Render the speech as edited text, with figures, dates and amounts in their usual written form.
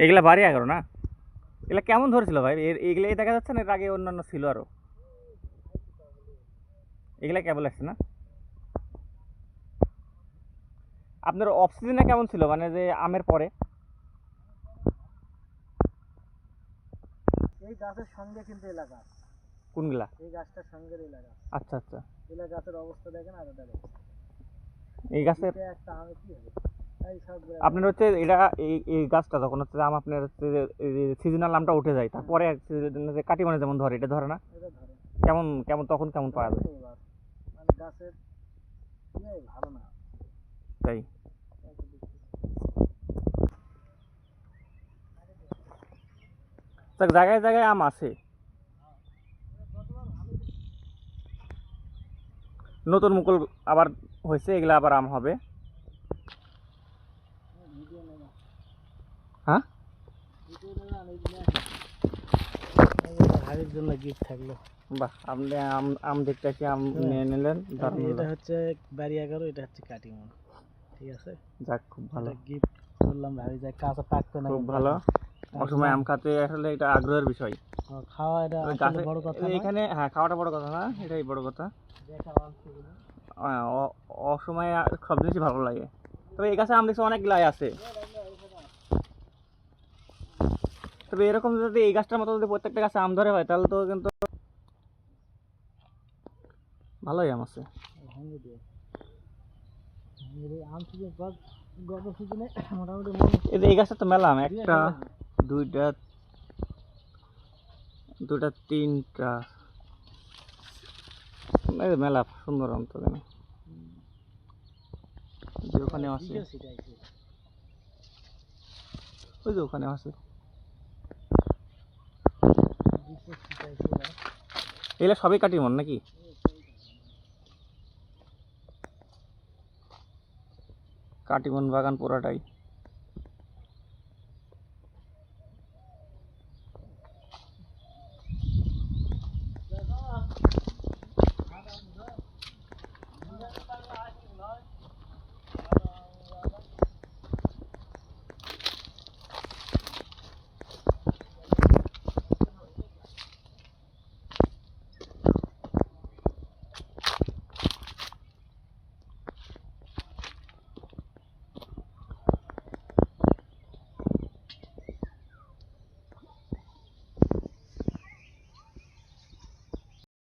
এগুলা বাড়ি 11 না? এগুলা কেমন ধরেছিল ভাই? এগুলাই দেখা যাচ্ছে না এর আগে অন্যান্য ছিল আরো? এগুলা কেবল আসছে না? আপনার অফ সিজনে কেমন ছিল মানে যে আমের পরে? এই গাছের সঙ্গে কিন্তু এলাকা, কোনগুলা? এই গাছটার সঙ্গে এলাকা, আচ্ছা আচ্ছা। এলা গাছের অবস্থা দেখেন আর এটা দেখেন, এই গাছের এটা একটা আমে কি হবে, এই সব আপনার হচ্ছে এটা এই গাছটা যখন হচ্ছে আম আপনার হচ্ছে সিজনাল আমটা উঠে যায় তারপরে যে কাটি মানে যেমন ধরে এটা ধরে না? এটা ধরে কেমন কেমন তখন কেমন পাওয়া যায়? এবার মানে গাছের ভালো না। তাই তা জায়গায় জায়গায় আম আছে। নতুন মুকুল আবার হয়েছে, এগুলা আবার আম হবে। হ্যাঁ হাড়ির জন্য গিফট থাকলো। বাহ, আপনি আম আম দেখতে আসি আম নিয়ে নিলেন। এটা হচ্ছে বাড়ি 11, এটা হচ্ছে কাটিমন, ঠিক আছে। যাক, খুব ভালো, গিফট করলাম, ভাবি যায় কাঁচা পাকতো না, খুব ভালো। অসময় আম খাতে আসলে এটা আগ্রহের বিষয়। খাওয়া এটা আসলে বড় কথা না। এখানে হ্যাঁ, খাওয়াটা বড় কথা না, এটাই বড় কথা। অসময়ে সব জিনিসই ভালো লাগে। তবে এই গাছে আম দেখছি অনেকগুলাই আছে। তবে এরকম যদি এই গাছটার মতো যদি প্রত্যেকটা গাছে আম ধরে হয় তাহলে তো কিন্তু ভালোই আম আছে। এই গাছটা তো মেলা আম, একটা দুইটা দুইটা তিনটা মেলা সুন্দর আম তো কেন যে ওখানে আছে, ওই যে ওখানে আছে। এগুলা সবই কাটিমন নাকি? কাটিমন বাগান পুরাটাই।